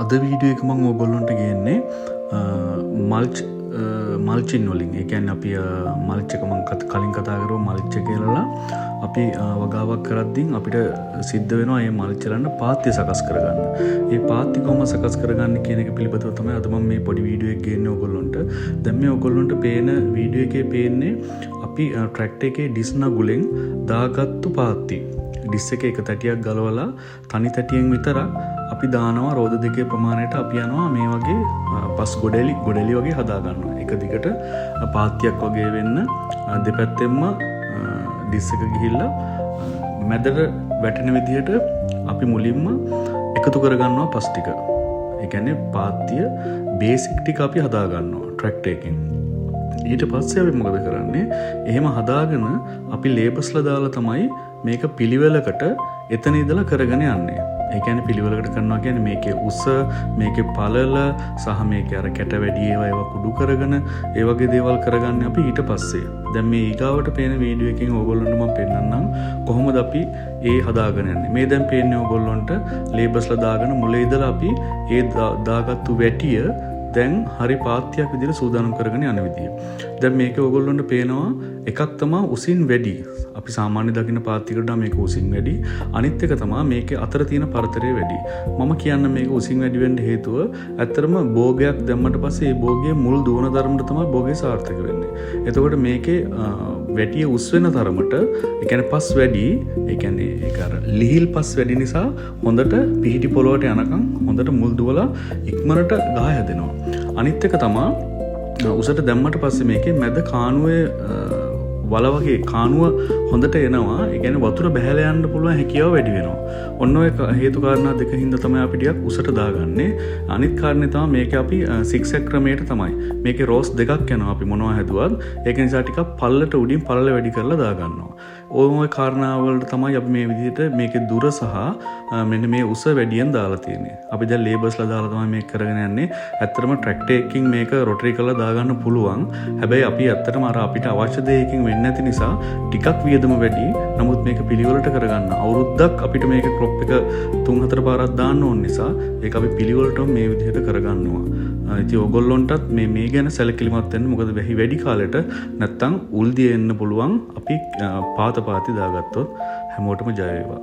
අද වීඩියෝ එක මම ඔයගොල්ලන්ට ගේන්නේ මල්චින් වලින්. ඒ කියන්නේ අපි මල්ච් එක මම කලින් කතා කරුවා මල්ච් එක කියලා. අපි වගාවක් කරද්දී අපිට සිද්ධ වෙනවා මේ මල්ච් වලන්න පාත්‍ය සකස් කරගන්න. මේ පාත්‍ය කොහොම සකස් කරගන්න කියන එක පිළිබඳව තමයි අද මම මේ පොඩි වීඩියෝ එක ගේන්නේ ඔයගොල්ලන්ට. දැන් මේ ඔයගොල්ලන්ට පේන වීඩියෝ එකේ පේන්නේ අපි ට්‍රැක්ටර් එකේ ඩිස් නගුලෙන් දාගත්තු පාත්‍ය. ඩිස් එකේ එක තැටියක් ගලවලා තනි තැටියෙන් විතරක් අපි දානවා රෝද දෙකේ ප්‍රමාණයට අපි යනවා මේ වගේ පස් ගොඩලි වගේ හදා ගන්නවා. එක දිගට පාත්තියක් වගේ වෙන්න දෙපැත්තෙන්ම ඩිස් එක ගිහිල්ලා මැදට වැටෙන විදිහට අපි මුලින්ම එකතු කරගන්නවා පස් ටික. ඒ කියන්නේ පාත්තිය බේසික් ටික අපි හදා ගන්නවා ට්‍රැක්ටර් එකෙන්. ඊට පස්සේ අපි මොකද කරන්නේ? එහෙම හදාගෙන අපි ලේබස්ලා දාලා තමයි මේක පිළිවෙලකට එතන ඉඳලා කරගෙන යන්නේ. ඒ කියන්නේ පිළිවෙලකට කරනවා කියන්නේ මේකේ උස, මේකේ පළල සහ මේකේ අර කැට වැඩි ඒවා කුඩු කරගෙන ඒ වගේ දේවල් කරගන්නේ අපි ඊට පස්සේ. දැන් මේ ඊගාවට පේන වීඩියෝ එකෙන් ඕගොල්ලන්ට මම පෙන්නන්නම් කොහොමද අපි ඒ හදාගෙන යන්නේ. මේ දැන් පේන්නේ ඕගොල්ලන්ට ලේබස්ලා දාගෙන මුල ඉඳලා අපි ඒ දාගත්තු වැටිය දැන් හරි පාත්තියක් විදිහට සූදානම් කරගෙන යන විදිය. දැන් මේක ඕගොල්ලන්ට පේනවා එකක් තමයි උසින් වැඩි. අපි සාමාන්‍ය දකින්න පාත්තියකට මේක උසින් වැඩි. අනිත් එක තමයි මේකේ අතර තියෙන පරතරය වැඩි. මම කියන්න මේක උසින් වැඩි වෙන්න හේතුව ඇත්තරම භෝගයක් දැම්මට පස්සේ ඒ භෝගයේ මුල් දුවන තරමට තමයි භෝගය සාර්ථක වෙන්නේ. එතකොට මේකේ වැටිය උස් වෙන තරමට ඒ කියන්නේ පස් වැඩි, ඒ කියන්නේ ඒක අර ලිහිල් පස් වැඩි නිසා හොඳට පිහිටි පොළොවට යනකම් හොඳට මුල් දුවලා ඉක්මනට ගහ හැදෙනවා. අනිත් එක තමයි උසට දැම්මට පස්සේ මේකේ මැද කානුවේ වල වගේ කානුව හොඳට එනවා. ඒ කියන්නේ වතුර බැහැලා යන්න පුළුවන් හැකියාව වැඩි වෙනවා. ඔන්න ඔය හේතු කාරණා දෙක හින්දා තමයි අපි ටිකක් උසට දාගන්නේ. අනිත් කාරණේ තමයි මේක අපි සික්සැක් ක්‍රමයට තමයි. මේකේ රෝස් දෙකක් යනවා අපි මොනවා හැදුවත්. ඒක නිසා ටිකක් පල්ලට උඩින් පල්ල වැඩි කරලා දාගන්නවා. ඔය කාරණා වලට තමයි අපි මේ විදිහට මේකේ දුර සහ මෙන්න මේ උස වැඩියෙන් දාලා තියෙන්නේ. අපි දැන් ලේබස්ලා දාලා තමයි මේක කරගෙන යන්නේ. ඇත්තටම ට්‍රැක්ටර් එකකින් මේක රොටරි කරලා දාගන්න පුළුවන්. හැබැයි අපි ඇත්තටම අර අපිට අවශ්‍ය දෙයකින් වෙන්නේ නැති නිසා ටිකක් වියදම වැඩි. නමුත් මේක පිළිවෙලට කරගන්න අවුරුද්දක් අපිට මේක ක්‍රොප් එක 3-4 පාරක් දාන්න ඕන නිසා ඒක අපි පිළිවෙලටම මේ විදිහට කරගන්නවා. ඉතින් ඕගොල්ලොන්ටත් මේ ගැන සැලකිලිමත් වෙන්න. මොකද වැඩි කාලෙට නැත්තම් උල්දිය එන්න පුළුවන්. අපි පාති දාගත්තොත්. හැමෝටම ජය වේවා.